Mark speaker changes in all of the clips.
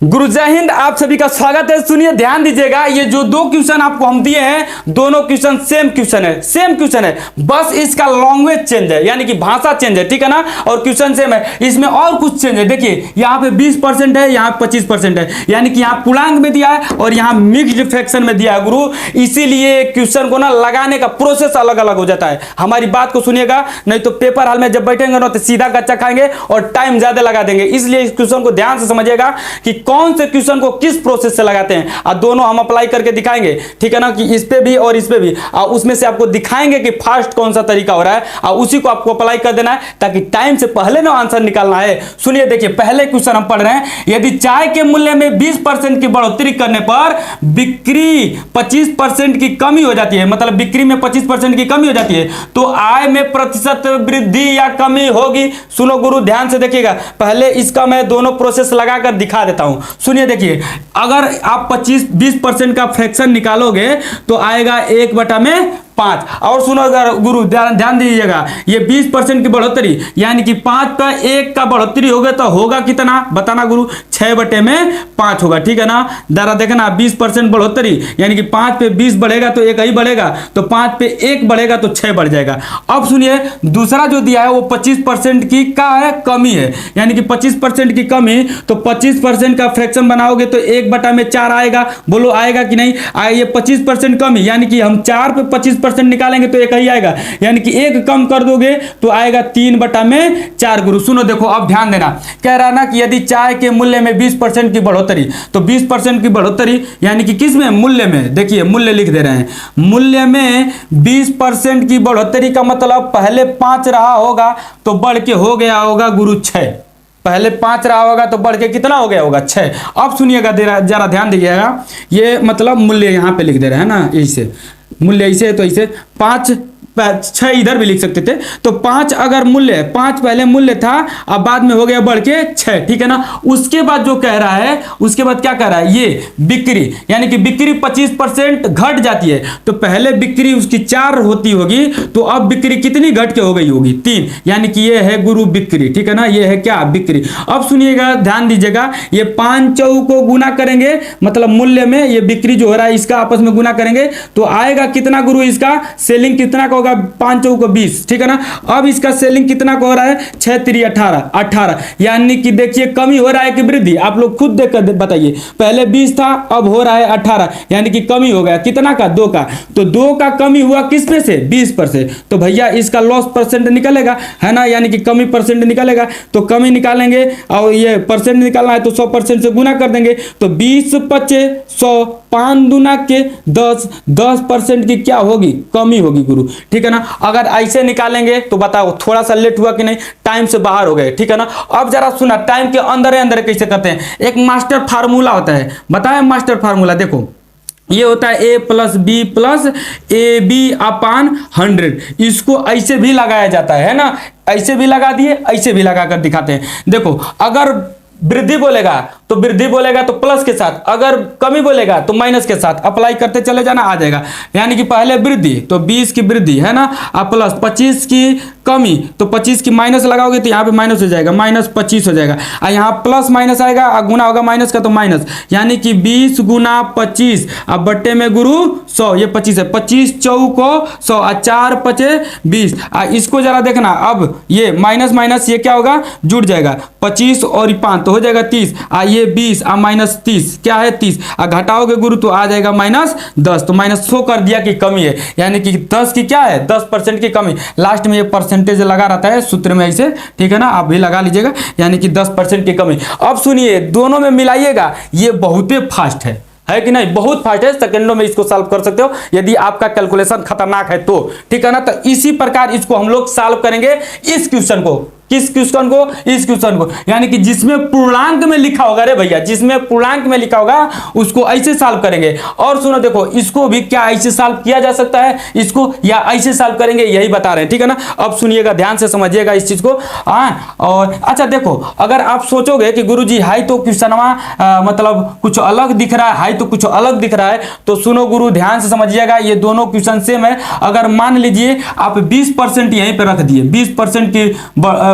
Speaker 1: गुरु जय हिंद, आप सभी का स्वागत है। सुनिए, ध्यान दीजिएगा, ये जो दो क्वेश्चन आपको हम दिए हैं, दोनों क्वेश्चन सेम क्वेश्चन है, बस इसका लैंग्वेज चेंज है, यानी कि भाषा चेंज है, ठीक है ना। और क्वेश्चन सेम है, इसमें और कुछ चेंज है। देखिए, यहाँ पे 20% है, यहाँ 25% है, यानी कि यहाँ पूर्णांक में दिया है और यहाँ मिक्स्ड फ्रैक्शन में दिया है गुरु। इसीलिए क्वेश्चन को ना लगाने का प्रोसेस अलग अलग हो जाता है। हमारी बात को सुनिएगा, नहीं तो पेपर हाल में जब बैठेंगे ना तो सीधा गच्चा खाएंगे और टाइम ज्यादा लगा देंगे। इसलिए इस क्वेश्चन को ध्यान से समझिएगा कि कौन से क्वेश्चन को किस प्रोसेस से लगाते हैं, और दोनों हम अप्लाई करके दिखाएंगे, ठीक है ना, कि इस पे भी और इस पे भी, और उसमें से आपको दिखाएंगे कि फास्ट कौन सा तरीका हो रहा है, और उसी को आपको अप्लाई कर देना है ताकि टाइम से पहले ना आंसर निकालना है। सुनिए, देखिए, पहले क्वेश्चन हम पढ़ रहे हैं। यदि चाय के मूल्य में 20% की बढ़ोतरी करने पर बिक्री 25% की कमी हो जाती है, मतलब बिक्री में 25% की कमी हो जाती है, तो आय में प्रतिशत वृद्धि या कमी होगी। सुनो गुरु, ध्यान से देखिएगा, पहले इसका मैं दोनों प्रोसेस लगाकर दिखा देता हूं। सुनिए, देखिए, अगर आप 20% का फ्रैक्शन निकालोगे तो आएगा 1/5। और सुनो, अगर गुरु ध्यान दीजिएगा, ये 20% की बढ़ोतरी यानी कि 5 पर 1 का बढ़ोतरी होगा तो होगा कितना, बताना गुरु? 6/5 होगा, ठीक है ना। जरा देखना, 20% बढ़ोतरी यानी कि 5 पे 20 बढ़ेगा तो 1 ही बढ़ेगा, तो 5 पे 1 बढ़ेगा तो 6 बढ़ जाएगा। अब सुनिए, दूसरा जो दिया है वो 25% की का है, कमी है, यानी कि 25% की कमी, तो 25% का फ्रैक्शन बनाओगे तो 1/4 आएगा। बोलो आएगा कि नहीं? ये 25% कमी यानी कि हम 4 पे 25% निकालेंगे तो 1 ही आएगा, यानी कि 1 कम कर दोगे तो आएगा 3/4 गुरु। सुनो, देखो, अब ध्यान देना, कह रहा ना कि यदि चाय के मूल्य में 20% की बढ़ोतरी, तो 20% की बढ़ोतरी यानी कि किस में? मूल्य में। देखिए, मूल्य लिख दे रहे हैं, मूल्य में 20% की बढ़ोतरी का मतलब पहले 5 रहा होगा तो बढ़ के हो गया होगा गुरु 6। पहले 5 रहा होगा तो बढ़ के कितना हो गया होगा? 6। अब सुनिएगा, जरा ध्यान दीजिएगा, ये मतलब मूल्य यहां पे लिख दे रहे हैं ना, ऐसे मूल्य ऐसे है तो ऐसे 6 इधर भी लिख सकते थे। तो 5 अगर मूल्य, 5 पहले मूल्य था, अब बाद में हो गया बढ़ के 6, ठीक है ना। उसके बाद जो कह रहा है, उसके बाद क्या कह रहा है, ये बिक्री यानी कि बिक्री 25% घट जाती है, तो पहले बिक्री उसकी 4 होती होगी, तो अब बिक्री कितनी घट के हो गई होगी? 3, यानी कि ये है गुरु बिक्री, ठीक है ना। ये है क्या? बिक्री। अब सुनिएगा, ध्यान दीजिएगा, ये 5 चौक को गुना करेंगे, मतलब मूल्य में ये बिक्री जो हो रहा है इसका आपस में गुना करेंगे तो आएगा कितना गुरु? इसका सेलिंग कितना का होगा? 5 चौक 20, ठीक है ना। अब इसका सेलिंग कितना का हो रहा है? 6 3 18, यानी कि देखिए कमी हो रहा है कि वृद्धि? आप लोग खुद देख कर बताइए। पहले 20 था, अब हो रहा है 18, यानी कि कमी हो गया कितना का? 2 का। तो 2 का कमी हुआ किस पे से? 20 पर से। तो भैया इसका लॉस परसेंट निकलेगा, है ना, यानी कि कमी परसेंट निकलेगा। तो कमी निकालेंगे और ये परसेंट निकालना है तो 100% से गुना कर देंगे, तो 20 25 100, 5 दूना के 10, 10% की क्या होगी? कमी होगी गुरु, ठीक है ना। अगर ऐसे निकालेंगे तो बताओ थोड़ा सा लेट हुआ कि नहीं? टाइम से बाहर हो गए, ठीक है ना। अब जरा सुना, टाइम के अंदर अंदर कैसे करते हैं। एक मास्टर फार्मूला होता है, बताएं मास्टर फार्मूला। देखो, ये होता है A + B + AB/100। इसको ऐसे भी लगाया जाता है ना, ऐसे भी लगा दिए, ऐसे भी लगा कर दिखाते हैं। देखो, अगर वृद्धि बोलेगा तो वृद्धि बोलेगा तो प्लस के साथ, अगर कमी बोलेगा तो माइनस के साथ। अप्लाई करते चले जाना, आ जाएगा। यानी कि पहले वृद्धि तो 20 की वृद्धि, है ना, और प्लस 25 की कमी, तो 25 की माइनस लगाओगे तो यहाँ पे माइनस हो जाएगा, -25 हो जाएगा, और यहाँ प्लस माइनस आएगा और गुना होगा माइनस का तो माइनस, यानी कि 20 गुना 25, अब बट्टे में गुरु 100, ये 25 है, 25 चौको 100 और 4 5 20। इसको जरा देखना, अब ये माइनस माइनस ये क्या होगा? जुड़ जाएगा, 25 और 5 तो हो जाएगा 30, ये 20 और -30 क्या है? 30, और घटाओगे गुरु तो आ जाएगा -10, तो -100 कर दिया कि कमी है, यानी कि 10 की क्या है? 10% की कमी। लास्ट में ये परसेंटेज लगा रहता है सूत्र में ऐसे, ठीक है ना, आप भी लगा लीजिएगा, यानी कि 10% की कमी। अब सुनिए, दोनों में मिलाइएगा, ये बहुत ही फास्ट है कि नहीं? बहुत फास्ट है, सेकंडों में इसको सॉल्व कर सकते हो यदि आपका कैलकुलेशन खतरनाक है तो, ठीक है ना। तो इसी प्रकार इसको हम लोग सॉल्व करेंगे, इस क्वेश्चन को। किस क्वेश्चन को? इस क्वेश्चन को, यानी कि जिसमें पूर्णांक में लिखा होगा, रे भैया, जिसमें पूर्णांक में लिखा होगा उसको ऐसे सॉल्व करेंगे। और सुनो, देखो, इसको भी क्या ऐसे सॉल्व किया जा सकता है इसको, या ऐसे सॉल्व करेंगे, यही बता रहे हैं, ठीक है ना। अब सुनिएगा, ध्यान से समझिएगा इस चीज को। और अच्छा देखो, अगर आप सोचोगे कि गुरुजी हाई तो क्वेश्चनवा मतलब कुछ अलग दिख रहा है, हाई तो कुछ अलग दिख रहा है, तो सुनो गुरु, ध्यान से समझिएगा, ये दोनों क्वेश्चन सेम है। अगर मान लीजिए आप 20% यहीं पे रख दिए, 20% की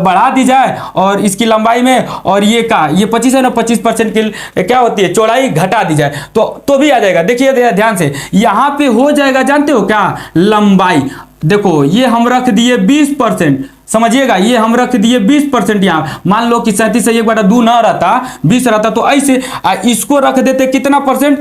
Speaker 1: बढ़ा दी जाए और इसकी लंबाई में, और ये 25 है ना, 25% की क्या होती है चौड़ाई घटा दी जाए तो भी आ जाएगा। देखिए ध्यान से, यहाँ पे हो जाएगा, जानते हो क्या, लंबाई। देखो ये हम रख दिए 20%, समझिएगा, ये हम रख दिए 20% यहाँ। मान लो कि 37 से 1/2 ना रहता, 20 रहता, तो ऐसे इसको रख देते कितना परसेंट,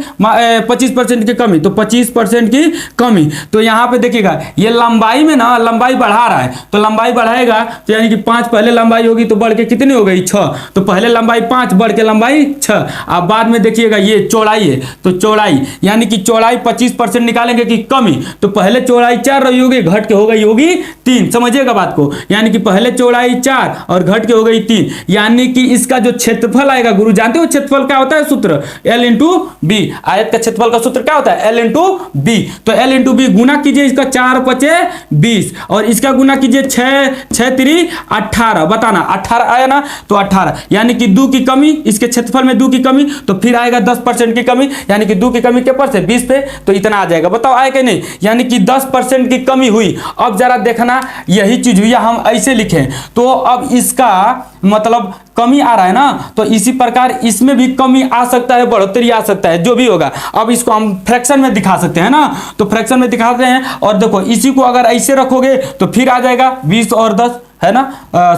Speaker 1: 25% की कमी, तो 25% की कमी। तो यहाँ पे देखिएगा ये लंबाई में ना, लंबाई बढ़ा रहा है, तो लंबाई बढ़ाएगा तो यानी कि 5 पहले लंबाई होगी तो बढ़ के कितनी हो गई 6, तो पहले लंबाई 5 बढ़ के लंबाई 6। अब बाद में देखिएगा ये चौड़ाई है, तो चौड़ाई यानी कि चौड़ाई 25% निकालेंगे कि कमी, तो पहले चौड़ाई 4 रही होगी, घट के हो गई होगी 3। समझिएगा बात को, यानी कि पहले चौड़ाई 4 और घट के हो गई 3, यानी कि इसका जो क्षेत्रफल आएगा गुरु, जानते हो क्षेत्रफल क्या होता है सूत्र, L इंटू बी। आयत का क्षेत्रफल का सूत्र क्या होता है, L इंटू बी। तो L इंटू बी गुना कीजिए, इसका 4 5 20 और इसका गुना कीजिए 6 3 18। बताना 18 आया ना, तो 18 यानी कि 2 की कमी, इसके क्षेत्रफल में 2 की कमी, तो फिर आएगा 10% की कमी, यानी कि 2 की कमी के पर से 20 पे, तो इतना आ जाएगा। बताओ आया कि नहीं, यानी कि 10% की कमी हुई। अब जरा देखना यही चीज हुई, हम ऐसे लिखें तो अब इसका मतलब कमी आ रहा है ना, तो इसी प्रकार इसमें भी कमी आ सकता है, बढ़ोतरी आ सकता है, जो भी होगा। अब इसको हम फ्रैक्शन में दिखा सकते हैं ना, तो फ्रैक्शन में दिखाते हैं, और देखो इसी को अगर ऐसे रखोगे तो फिर आ जाएगा 20 और 10 है ना,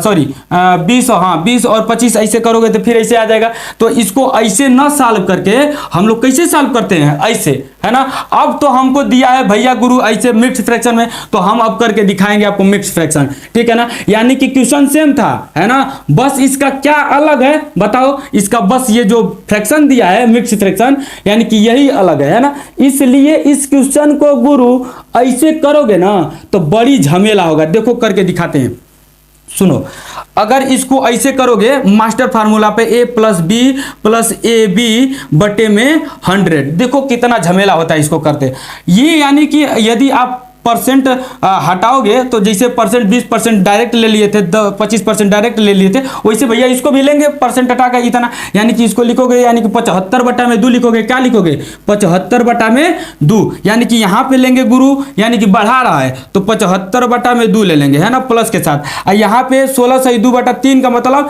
Speaker 1: सॉरी 20, हाँ 20 और 25 ऐसे करोगे तो फिर ऐसे आ जाएगा। तो इसको ऐसे ना सॉल्व करके हम लोग कैसे सॉल्व करते हैं, ऐसे, है ना। अब तो हमको दिया है भैया गुरु ऐसे मिक्स फ्रैक्शन में, तो हम अब करके दिखाएंगे आपको मिक्स फ्रैक्शन, ठीक है ना। यानी कि क्वेश्चन सेम था, है ना, बस इसका क्या अलग है बताओ, इसका बस ये जो फ्रैक्शन दिया है मिक्स फ्रैक्शन, यानी कि यही अलग है ना। इसलिए इस क्वेश्चन को गुरु ऐसे करोगे ना तो बड़ी झमेला होगा। देखो करके दिखाते हैं, सुनो। अगर इसको ऐसे करोगे मास्टर फार्मूला पे a plus B plus A B बटे में 100, देखो कितना झमेला होता है इसको करते। ये यानी कि यदि आप परसेंट हटाओगे तो जैसे परसेंट 20% डायरेक्ट ले लिए थे, 25% डायरेक्ट ले लिए थे, वैसे भैया इसको भी लेंगे परसेंट हटा कर इतना, यानी कि इसको लिखोगे यानी कि 75/2 लिखोगे। क्या लिखोगे 75/2, यानी कि यहाँ पे लेंगे गुरु, यानी कि बढ़ा रहा है तो 75/2 ले लेंगे, है ना, प्लस के साथ। यहाँ पे 16 से 2/3 का मतलब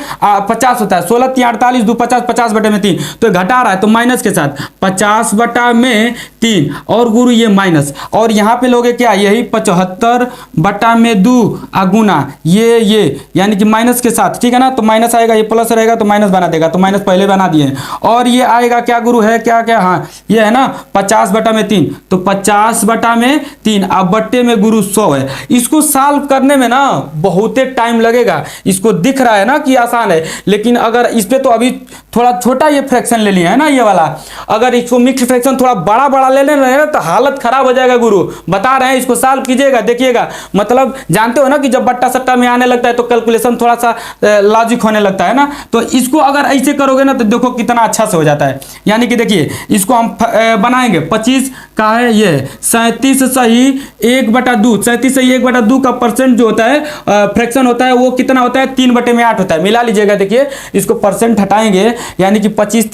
Speaker 1: 50 होता है, 16 3 48 2 50, 50/3, तो घटा रहा है तो माइनस के साथ 50/3 और गुरु ये माइनस, और यहाँ पे लोगे क्या, यही 75/2 गुना ये यानी कि माइनस के साथ, ठीक है ना। तो माइनस आएगा, ये प्लस रहेगा तो माइनस बना देगा, तो माइनस पहले बना दिए। और ये आएगा क्या गुरु है, क्या क्या, हाँ ये है ना 50/3, तो 50/3 अब बट्टे में गुरु 100 है। इसको सॉल्व करने में ना बहुत टाइम लगेगा। इसको दिख रहा है ना कि आसान है, लेकिन अगर इस पे तो अभी थोड़ा छोटा ये फ्रैक्शन ले लिया है ना ये वाला, अगर इसको मिक्स फ्रैक्शन थोड़ा बड़ा बड़ा ले लेना तो हालत खराब हो जाएगा गुरु। बता रहे हैं इसको सॉल्व कीजिएगा, देखिएगा। मतलब जानते हो ना कि जब बट्टा सट्टा में आने लगता है तो कैलकुलेशन थोड़ा सा लॉजिक होने लगता है ना, तो इसको अगर ऐसे करोगे ना तो देखो कितना अच्छा से हो जाता है। यानी कि देखिए इसको हम बनाएंगे 25 का है ये 37 सही 1/2, 37 सही 1/2 का परसेंट जो होता है फ्रैक्शन होता है वो कितना होता है 3/8 होता है। मिला लीजिएगा, देखिए इसको परसेंट हटाएंगे यानी कि 25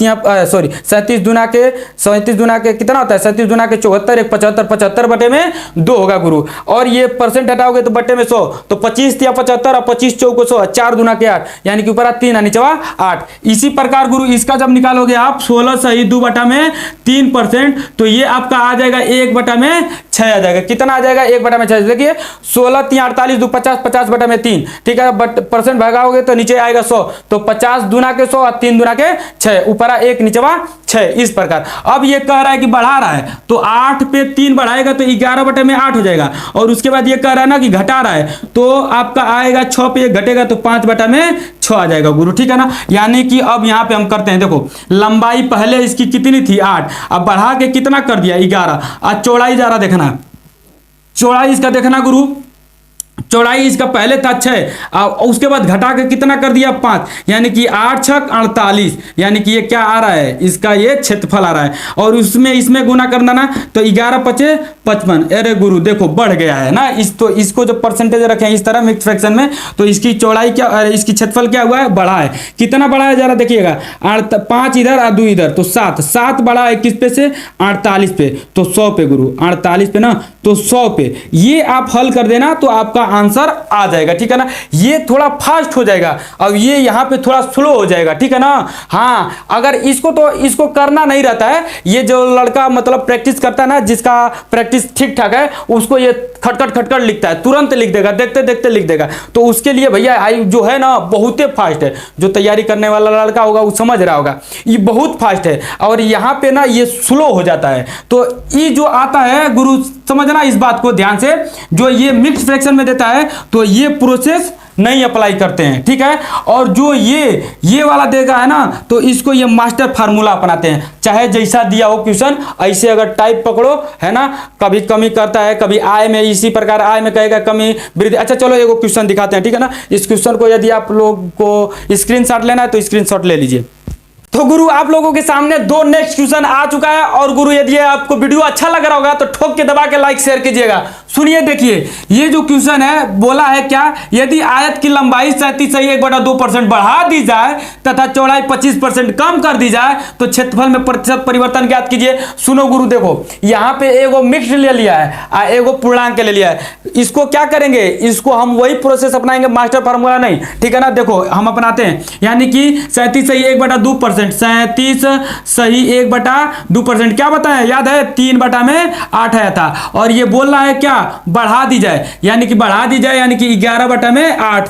Speaker 1: सॉरी 37 दुना के कितना होता है, 37 दुना के 74, 1 75, 75/2 होगा गुरु। और ये परसेंट हटाओगे तो बट्टे में 100, तो 25 या 75 और 25 चौको 100, 4 दुना के 8, यानी कि ऊपर 3 और नीचे 8। इसी प्रकार गुरु इसका जब निकालोगे आप 16 सही 2/3%, तो ये आपका आ जाएगा 1/6 आ जाएगा। कितना आ जाएगा 1/6, देखिए 16 3 48 2 50, 50/3, ठीक है। बट परसेंट भगाओगे तो नीचे आएगा 100, तो 50 दुना के 100 और 3 दुना के 6, ऊपर 1 नीचे 6, इस प्रकार। अब ये कह रहा है कि बढ़ा रहा है तो 8 पे 3 बढ़ाएगा तो 11/8 हो जाएगा, और उसके बाद ये कह रहा है ना कि घटा रहा है तो आपका आएगा 6 पे 1 घटेगा तो 5/6 आ जाएगा गुरु, ठीक है ना। यानी कि अब यहाँ पे हम करते हैं, देखो लंबाई पहले इसकी कितनी थी 8, अब बढ़ा के कितना कर दिया 11, और चौड़ाई जरा देखना, चौड़ाई इसका देखना गुरु, चौड़ाई इसका पहले था 6 और उसके बाद घटा के कितना कर दिया 5, यानी कि 8 6 48, यानी कि ये क्या आ रहा है इसका ये क्षेत्रफल आ रहा है, और उसमें इसमें गुना करना ना तो 11 5 55। अरे गुरु देखो बढ़ गया है ना, इस तो इसको जब परसेंटेज रखें इस तरह मिक्स फ्रैक्शन में, तो इसकी चौड़ाई क्या, इसकी क्षेत्रफल क्या हुआ है, बढ़ा है। कितना बढ़ा है जरा देखिएगा, 5 इधर और 2 इधर, तो 7, 7 बढ़ा है किस पे से, 48 पे, तो 100 पे गुरु, 48 पे ना, तो 100 पे। ये आप हल कर देना तो आपका आंसर आ जाएगा, ठीक है ना। ये थोड़ा फास्ट हो जाएगा, अब ये यहाँ पे थोड़ा स्लो हो जाएगा, ठीक है ना। हाँ, अगर इसको तो इसको करना नहीं रहता है, ये जो लड़का मतलब प्रैक्टिस करता है ना, जिसका प्रैक्टिस ठीक ठाक है, उसको ये खटखट खटखट लिखता है, तुरंत लिख देगा, देखते देखते लिख देगा। तो उसके लिए भैया आई जो है ना बहुत फास्ट है, जो तैयारी करने वाला लड़का होगा वो समझ रहा होगा, ये बहुत फास्ट है। और यहाँ पे ना ये स्लो हो जाता है, तो ये जो आता है गुरु समझना इस बात को ध्यान से, जो ये मिक्स फ्रैक्शन में देता है तो ये प्रोसेस नहीं अप्लाई करते हैं, ठीक है। और जो ये वाला देगा है ना, तो इसको ये मास्टर फार्मूला अपनाते हैं, चाहे जैसा दिया हो क्वेश्चन ऐसे अगर टाइप पकड़ो है ना, कभी कमी करता है, कभी आय में इसी प्रकार आय में कहेगा कमी वृद्धि। अच्छा चलो एगो क्वेश्चन दिखाते हैं, ठीक है ना। इस क्वेश्चन को यदि आप लोग को स्क्रीनशॉट लेना है तो स्क्रीनशॉट ले लीजिए। तो गुरु आप लोगों के सामने 2 नेक्स्ट क्वेश्चन आ चुका है, और गुरु यदि आपको वीडियो अच्छा लग रहा होगा तो ठोक के दबा के लाइक शेयर कीजिएगा। सुनिए देखिए, ये जो क्वेश्चन है बोला है क्या, यदि आयत की लंबाई 37.2% बढ़ा दी जाए तथा चौड़ाई 25% कम कर दी जाए तो क्षेत्रफल में प्रतिशत परिवर्तन ज्ञात कीजिए। सुनो गुरु देखो, यहाँ पे एगो मिक्स्ड ले लिया है, एगो पूर्णांक ले लिया है। इसको क्या करेंगे, इसको हम वही प्रोसेस अपनाएंगे, मास्टर फार्मूला नहीं, ठीक है ना। देखो हम अपनाते हैं, यानी कि 37.2%, 37 सही 1/2%, क्या बताया याद है, 3/8 आया था। और ये बोल रहा है क्या, बढ़ा दी जाए, यानी कि बढ़ा दी जाए, यानी कि 11/8,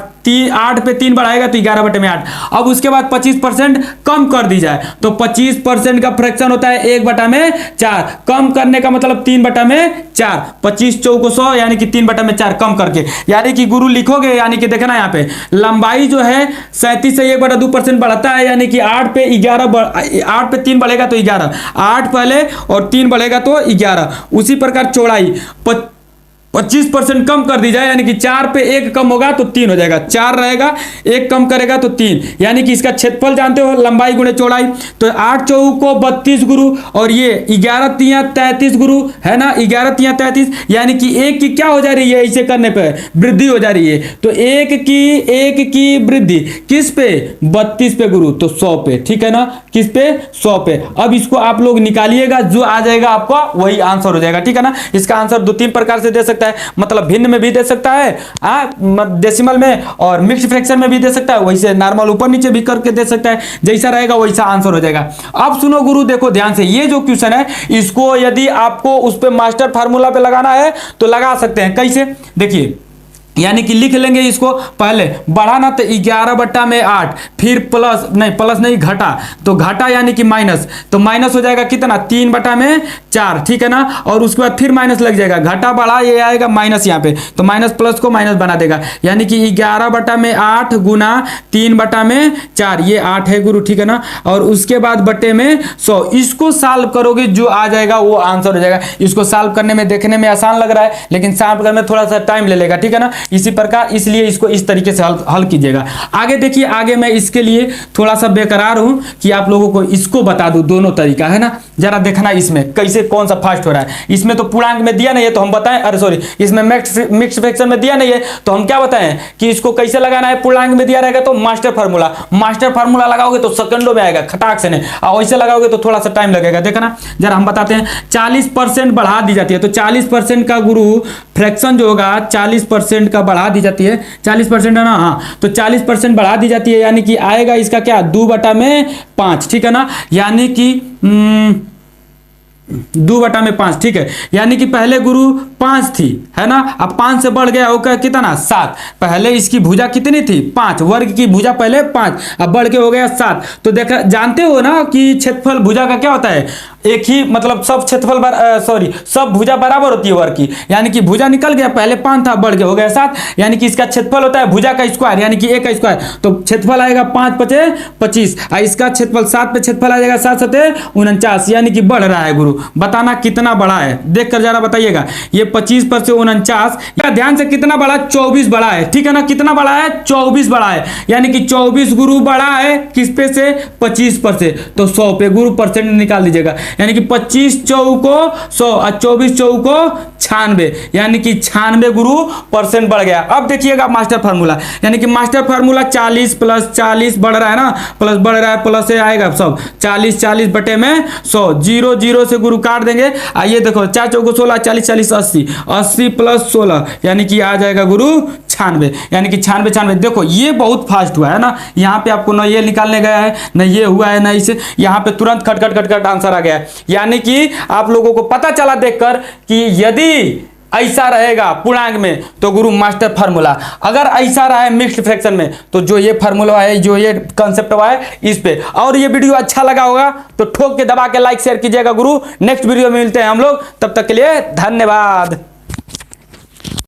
Speaker 1: 8 पे 3 बढ़ाएगा तो 11/8। अब उसके बाद 25% कम कर दी जाए, तो 25% का फ्रैक्शन होता है 1/4, कम करने का मतलब 3/4, 25 चौको 100, यानी कि 3/4 कम करके, यानी कि गुरु लिखोगे, यानी कि देखना यहाँ पे लंबाई जो है 37 से 1/2% बढ़ता है, यानी कि 8 पे 3 बढ़ेगा तो 11, 8 पहले और 3 बढ़ेगा तो 11। उसी प्रकार चौड़ाई 25% कम कर दी जाए, यानी कि 4 पे 1 कम होगा तो 3 हो जाएगा, 4 रहेगा 1 कम करेगा तो 3, यानी कि इसका क्षेत्रफल जानते हो लंबाई गुणे चौड़ाई, तो 8 चौको 32 गुरु, और ये 11 तिया 33 गुरु है ना, 11 तिया 33, यानी कि 1 की क्या हो जा रही है, इसे करने पे वृद्धि हो जा रही है, तो 1 की वृद्धि किस पे, 32 पे गुरु, तो 100 पे, ठीक है ना, किस पे, 100 पे। अब इसको आप लोग निकालिएगा, जो आ जाएगा आपका वही आंसर हो जाएगा, ठीक है ना। इसका आंसर 2-3 प्रकार से दे सकते है, मतलब भिन्न में भी दे सकता है, डेसिमल में, और मिक्स्ड फ्रैक्शन में भी दे सकता है, वैसे नॉर्मल ऊपर नीचे भी करके दे सकता है, जैसा रहेगा वैसा आंसर हो जाएगा। अब सुनो गुरु देखो ध्यान से, ये जो क्वेश्चन है इसको यदि आपको उस पे मास्टर फार्मूला पे लगाना है तो लगा सकते हैं, कैसे देखिए, यानी कि लिख लेंगे इसको, पहले बढ़ाना तो 11/8, फिर प्लस नहीं घटा, तो घटा यानी कि माइनस, तो माइनस हो जाएगा कितना, 3/4, ठीक है ना। और उसके बाद फिर माइनस लग जाएगा, घटा बढ़ा ये आएगा माइनस यहाँ पे, तो माइनस प्लस को माइनस बना देगा, यानी कि 11/8 गुना 3/4, ये 8 है गुरु, ठीक है ना। और उसके बाद बटे में 100, इसको सॉल्व करोगे जो आ जाएगा वो आंसर हो जाएगा। इसको सॉल्व करने में देखने में आसान लग रहा है, लेकिन सॉल्व करने में थोड़ा सा टाइम ले लेगा, ठीक है ना। इसी प्रकार इसलिए इसको इस तरीके से हल कीजिएगा। आगे देखिए, आगे मैं इसके लिए थोड़ा सा बेकरार हूं कि आप लोगों को इसको बता दूं, दोनों तरीका है ना, जरा देखना इसमें कैसे कौन सा फास्ट हो रहा है। इसमें तो पूर्णांक में दिया नहीं है तो हम बताएं, अरे सॉरी, इसमें मिक्स फ्रैक्शन में दिया नहीं है तो हम क्या बताएं कि इसको कैसे लगाना है। पूर्णांक में दिया रहेगा तो मास्टर फार्मूला लगाओगे तो सेकंडों में आएगा, खटाक से नहीं, और वैसे लगाओगे तो थोड़ा सा टाइम लगेगा। देखना जरा हम बताते हैं, 40% बढ़ा दी जाती है, तो 40% का गुरु फ्रैक्शन जो होगा 40% का बढ़ा दी जाती है, 40% है ना, हाँ, तो 40% बढ़ा दी जाती है, यानी कि आएगा इसका क्या, 2/5, ठीक है ना, यानी कि 2/5, ठीक है। यानी कि पहले गुरु 5 थी, है ना, अब 5 से बढ़ गया होगा कितना, 7। पहले इसकी भुजा कितनी थी, 5, वर्ग की भुजा पहले 5, अब बढ़ के हो गया 7। तो देखा, जानते हो ना कि क्षेत्रफल भुजा का क्या होता है, एक ही मतलब सब क्षेत्रफल सब भुजा बराबर होती है वर्ग की, यानी कि भुजा निकल गया, पहले 5 था बढ़ के हो गया 7, यानी कि इसका क्षेत्रफल होता है भुजा का स्क्वायर, यानी कि 1 का स्क्वायर, तो क्षेत्रफल आएगा 5×5 = 25, और इसका क्षेत्रफल 7 पे क्षेत्रफल आ जाएगा 7×7 = 49, यानी कि बढ़ रहा है गुरु, बताना कितना बड़ा है, देख कर जरा बताइएगा। ये 25 पर से 49, या ध्यान से कितना बड़ा, 24 बड़ा है, ठीक है ना। कितना बड़ा है, 24 बड़ा है, यानी कि 24 गुरु बड़ा है किस पे से, 25 पर से, तो 100 पे गुरु परसेंट निकाल दीजिएगा, यानी कि 25 चौको 100 और 24 चौको 96, यानी कि 96 गुरु परसेंट बढ़ गया। अब देखिएगा मास्टर फार्मूला, यानी कि मास्टर फार्मूला 40 प्लस 40 बढ़ रहा है ना, प्लस बढ़ रहा है, प्लस से आएगा सब 40 40 बटे में 100, 0 0 से गुरु काट देंगे। आइए देखो 4 चौको 16, 40 40 80, 80 प्लस 16 यानी कि आ जाएगा गुरु 96, यानी कि 96 96। देखो ये बहुत फास्ट हुआ है ना, यहाँ पे आपको ना ये निकालने गया है ना ये हुआ है ना इसे, यहाँ पे तुरंत खट खट खट खट आंसर आ गया है। यानी कि आप लोगों को पता चला देखकर कि यदि ऐसा रहेगा पूर्णांक में तो गुरु मास्टर फार्मूला, अगर ऐसा रहा है मिक्स्ड फ्रैक्शन में तो जो ये फार्मूला है, जो ये कंसेप्ट हुआ है इस पे। और ये वीडियो अच्छा लगा होगा तो ठोक के दबा के लाइक शेयर कीजिएगा गुरु। नेक्स्ट वीडियो में मिलते हैं हम लोग, तब तक के लिए धन्यवाद।